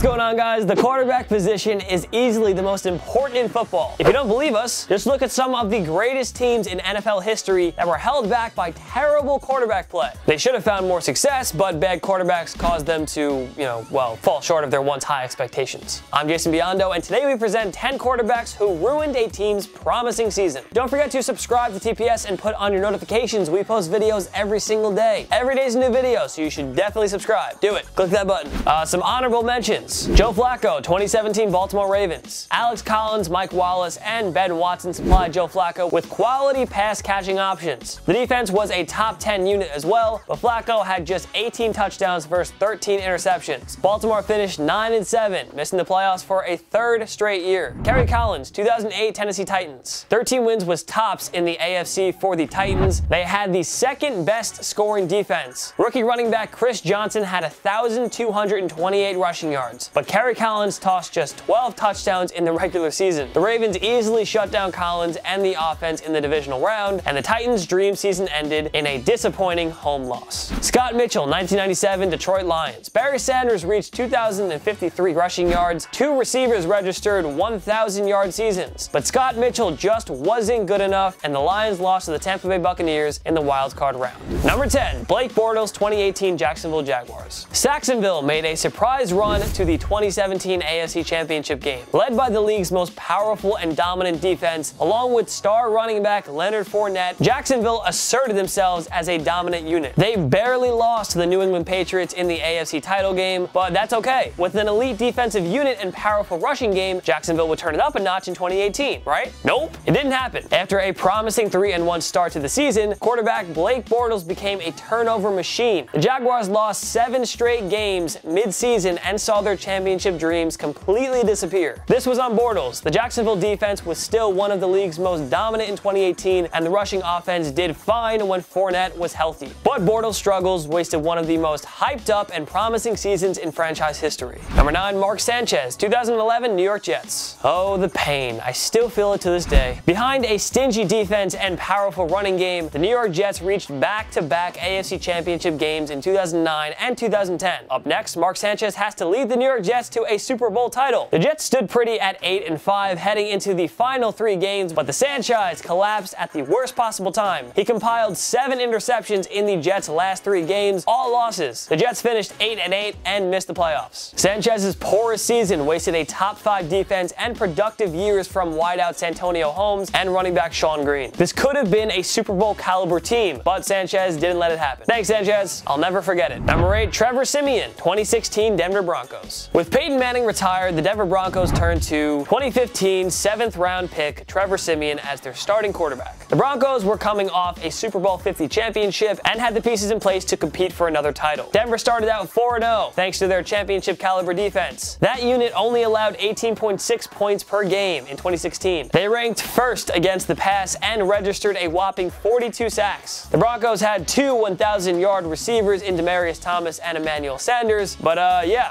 What's going on, guys? The quarterback position is easily the most important in football. If you don't believe us, just look at some of the greatest teams in NFL history that were held back by terrible quarterback play. They should have found more success, but bad quarterbacks caused them to, fall short of their once high expectations. I'm Jason Biondo, and today we present 10 quarterbacks who ruined a team's promising season. Don't forget to subscribe to TPS and put on your notifications. We post videos every single day. Every day's a new video, so you should definitely subscribe. Do it. Click that button. Some honorable mentions. Joe Flacco, 2017 Baltimore Ravens. Alex Collins, Mike Wallace, and Ben Watson supplied Joe Flacco with quality pass-catching options. The defense was a top 10 unit as well, but Flacco had just 18 touchdowns versus 13 interceptions. Baltimore finished 9-7, missing the playoffs for a third straight year. Kerry Collins, 2008 Tennessee Titans. 13 wins was tops in the AFC for the Titans. They had the second best scoring defense. Rookie running back Chris Johnson had 1,228 rushing yards, but Kerry Collins tossed just 12 touchdowns in the regular season. The Ravens easily shut down Collins and the offense in the divisional round, and the Titans' dream season ended in a disappointing home loss. Scott Mitchell, 1997 Detroit Lions. Barry Sanders reached 2,053 rushing yards. Two receivers registered 1,000-yard seasons, but Scott Mitchell just wasn't good enough, and the Lions lost to the Tampa Bay Buccaneers in the wild card round. Number 10, Blake Bortles, 2018 Jacksonville Jaguars. Saxonville made a surprise run to the 2017 AFC Championship game. Led by the league's most powerful and dominant defense, along with star running back Leonard Fournette, Jacksonville asserted themselves as a dominant unit. They barely lost to the New England Patriots in the AFC title game, but that's okay. With an elite defensive unit and powerful rushing game, Jacksonville would turn it up a notch in 2018, right? Nope, it didn't happen. After a promising 3-1 start to the season, quarterback Blake Bortles became a turnover machine. The Jaguars lost 7 straight games mid-season and saw their championship dreams completely disappear. This was on Bortles. The Jacksonville defense was still one of the league's most dominant in 2018, and the rushing offense did fine when Fournette was healthy. But Bortles' struggles wasted one of the most hyped up and promising seasons in franchise history. Number 9, Mark Sanchez, 2011 New York Jets. Oh, the pain. I still feel it to this day. Behind a stingy defense and powerful running game, the New York Jets reached back-to-back AFC Championship games in 2009 and 2010. Up next, Mark Sanchez has to lead the New York Jets to a Super Bowl title. The Jets stood pretty at 8-5 heading into the final 3 games, but the Sanchez collapsed at the worst possible time. He compiled 7 interceptions in the Jets' last 3 games, all losses. The Jets finished 8-8 and missed the playoffs. Sanchez's poorest season wasted a top 5 defense and productive years from wideout Santonio Holmes and running back Sean Green. This could have been a Super Bowl caliber team, but Sanchez didn't let it happen. Thanks, Sanchez. I'll never forget it. Number 8, Trevor Siemian, 2016 Denver Broncos. With Peyton Manning retired, the Denver Broncos turned to 2015 7th round pick Trevor Siemian as their starting quarterback. The Broncos were coming off a Super Bowl 50 championship and had the pieces in place to compete for another title. Denver started out 4-0 thanks to their championship caliber defense. That unit only allowed 18.6 points per game in 2016. They ranked first against the pass and registered a whopping 42 sacks. The Broncos had 2 1,000-yard receivers in Demaryius Thomas and Emmanuel Sanders, but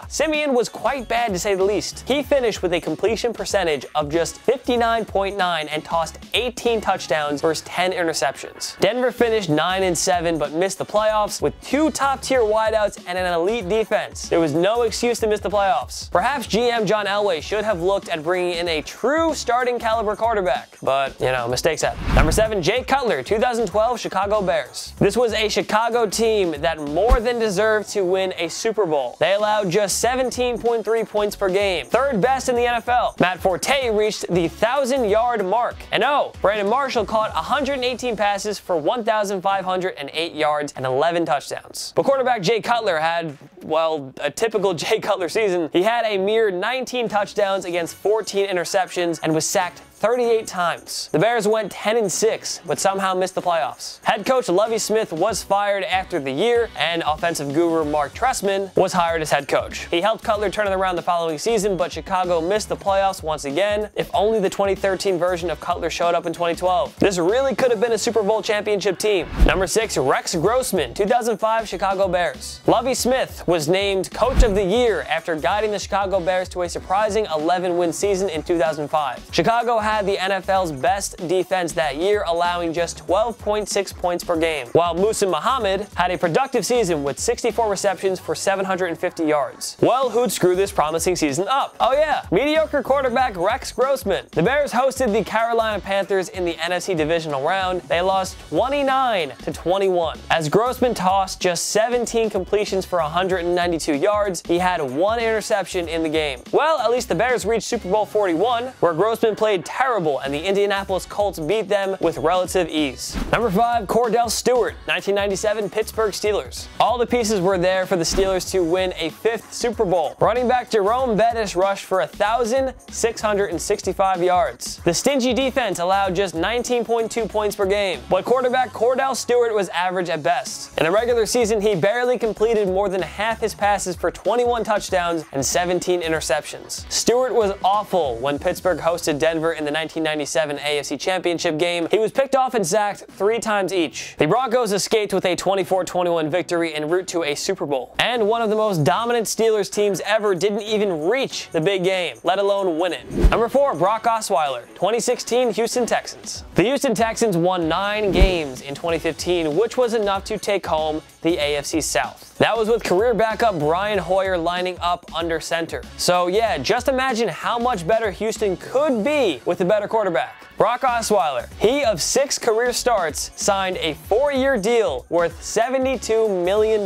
Siemian was quite bad to say the least. He finished with a completion percentage of just 59.9 and tossed 18 touchdowns versus 10 interceptions. Denver finished 9-7 but missed the playoffs with 2 top-tier wideouts and an elite defense. There was no excuse to miss the playoffs. Perhaps GM John Elway should have looked at bringing in a true starting caliber quarterback, but, mistakes happen. Number 7, Jay Cutler, 2012 Chicago Bears. This was a Chicago team that more than deserved to win a Super Bowl. They allowed just 17.3 points per game, 3rd best in the NFL. Matt Forte reached the 1,000-yard mark. And Brandon Marshall caught 118 passes for 1,508 yards and 11 touchdowns. But quarterback Jay Cutler had, a typical Jay Cutler season. He had a mere 19 touchdowns against 14 interceptions and was sacked 38 times. The Bears went 10-6, but somehow missed the playoffs. Head coach Lovie Smith was fired after the year, and offensive guru Mark Trestman was hired as head coach. He helped Cutler turn it around the following season, but Chicago missed the playoffs once again. If only the 2013 version of Cutler showed up in 2012. This really could have been a Super Bowl championship team. Number 6, Rex Grossman, 2005 Chicago Bears. Lovie Smith was named Coach of the Year after guiding the Chicago Bears to a surprising 11-win season in 2005. Chicago had the NFL's best defense that year, allowing just 12.6 points per game, while Musa Muhammad had a productive season with 64 receptions for 750 yards. Well, who'd screw this promising season up? Oh yeah, mediocre quarterback Rex Grossman. The Bears hosted the Carolina Panthers in the NFC divisional round. They lost 29-21. As Grossman tossed just 17 completions for 192 yards, he had one interception in the game. Well, at least the Bears reached Super Bowl 41, where Grossman played terrible and the Indianapolis Colts beat them with relative ease. Number 5, Kordell Stewart, 1997 Pittsburgh Steelers. All the pieces were there for the Steelers to win a 5th Super Bowl. Running back Jerome Bettis rushed for 1,665 yards. The stingy defense allowed just 19.2 points per game, but quarterback Kordell Stewart was average at best. In the regular season, he barely completed more than half his passes for 21 touchdowns and 17 interceptions. Stewart was awful when Pittsburgh hosted Denver in the 1997 AFC Championship game. He was picked off and sacked 3 times each. The Broncos escaped with a 24-21 victory en route to a Super Bowl. And one of the most dominant Steelers teams ever didn't even reach the big game, let alone win it. Number 4, Brock Osweiler, 2016 Houston Texans. The Houston Texans won 9 games in 2015, which was enough to take home the AFC South. That was with career backup Brian Hoyer lining up under center. So yeah, just imagine how much better Houston could be with a better quarterback. Brock Osweiler, he of 6 career starts, signed a 4-year deal worth $72 million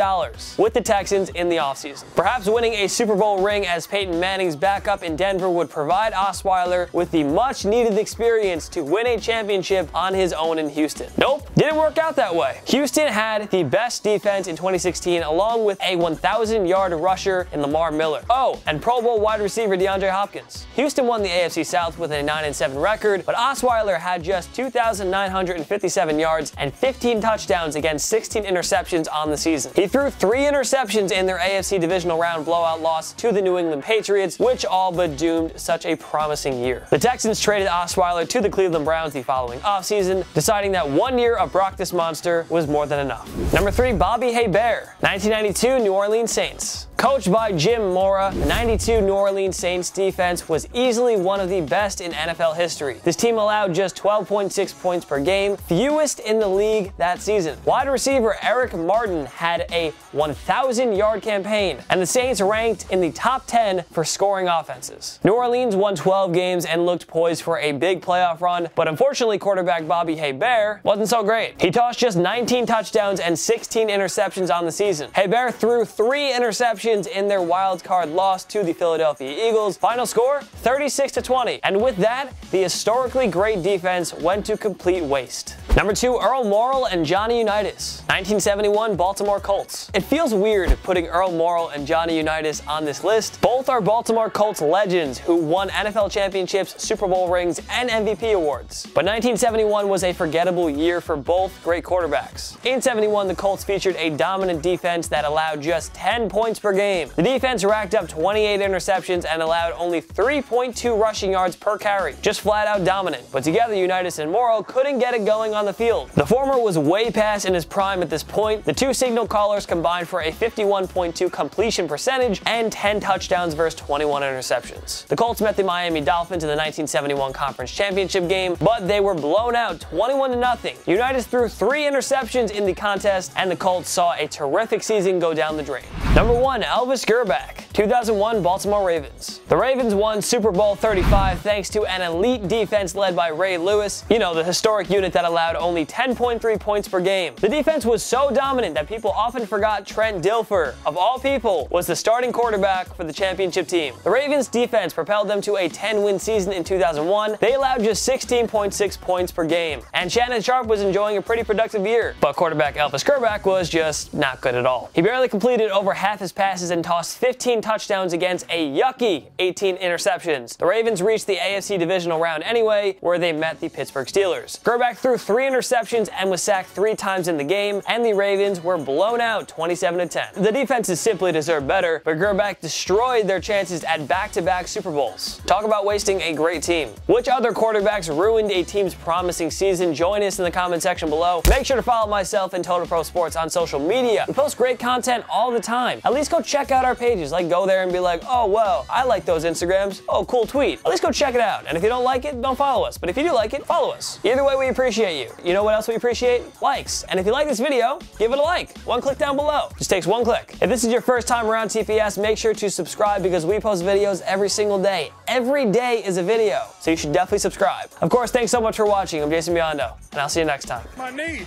with the Texans in the offseason. Perhaps winning a Super Bowl ring as Peyton Manning's backup in Denver would provide Osweiler with the much-needed experience to win a championship on his own in Houston. Nope, didn't work out that way. Houston had the best defense in 2016, along with a 1,000-yard rusher in Lamar Miller. Oh, and Pro Bowl wide receiver DeAndre Hopkins. Houston won the AFC South with a 9-7 record, but Osweiler had just 2,957 yards and 15 touchdowns against 16 interceptions on the season. He threw 3 interceptions in their AFC divisional round blowout loss to the New England Patriots, which all but doomed such a promising year. The Texans traded Osweiler to the Cleveland Browns the following offseason, deciding that 1 year of Brock this monster was more than enough. Number 3, Bobby Hebert, 1992 New Orleans Saints. Coached by Jim Mora, the 92 New Orleans Saints defense was easily one of the best in NFL history. This team allowed just 12.6 points per game, fewest in the league that season. Wide receiver Eric Martin had a 1,000-yard campaign, and the Saints ranked in the top 10 for scoring offenses. New Orleans won 12 games and looked poised for a big playoff run, but unfortunately quarterback Bobby Hebert wasn't so great. He tossed just 19 touchdowns and 16 interceptions on the season. Hebert threw 3 interceptions in their wild card loss to the Philadelphia Eagles. Final score, 36-20. And with that, the historically great defense went to complete waste. Number 2, Earl Morrill and Johnny Unitas, 1971 Baltimore Colts. It feels weird putting Earl Morrill and Johnny Unitas on this list. Both are Baltimore Colts legends who won NFL championships, Super Bowl rings, and MVP awards. But 1971 was a forgettable year for both great quarterbacks. In 71, the Colts featured a dominant defense that allowed just 10 points per game. The defense racked up 28 interceptions and allowed only 3.2 rushing yards per carry. Just flat out dominant. But together, Unitas and Morrill couldn't get it going on the field. The former was way past in his prime at this point. The 2 signal callers combined for a 51.2 completion percentage and 10 touchdowns versus 21 interceptions. The Colts met the Miami Dolphins in the 1971 Conference Championship game, but they were blown out 21-0. Unitas threw 3 interceptions in the contest, and the Colts saw a terrific season go down the drain. Number 1, Elvis Grbac, 2001 Baltimore Ravens. The Ravens won Super Bowl 35 thanks to an elite defense led by Ray Lewis, you know, the historic unit that allowed only 10.3 points per game. The defense was so dominant that people often forgot Trent Dilfer, of all people, was the starting quarterback for the championship team. The Ravens defense propelled them to a 10-win season in 2001. They allowed just 16.6 points per game, and Shannon Sharpe was enjoying a pretty productive year, but quarterback Elvis Grbac was just not good at all. He barely completed over half his passes and tossed 15 touchdowns against a yucky 18 interceptions. The Ravens reached the AFC divisional round anyway, where they met the Pittsburgh Steelers. Grbac threw 3 interceptions and was sacked 3 times in the game, and the Ravens were blown out 27-10. The defenses simply deserved better, but Grbac destroyed their chances at back-to-back Super Bowls. Talk about wasting a great team. Which other quarterbacks ruined a team's promising season? Join us in the comment section below. Make sure to follow myself and Total Pro Sports on social media. We post great content all the time. At least go check out our pages. Like, go there and be like, oh, whoa, I like those Instagrams. Oh, cool tweet. At least go check it out. And if you don't like it, don't follow us. But if you do like it, follow us. Either way, we appreciate you. You know what else we appreciate? Likes. And if you like this video, give it a like. One click down below. Just takes one click. If this is your first time around TPS, make sure to subscribe because we post videos every single day. Every day is a video. So you should definitely subscribe. Of course, thanks so much for watching. I'm Jason Biondo, and I'll see you next time. My knee.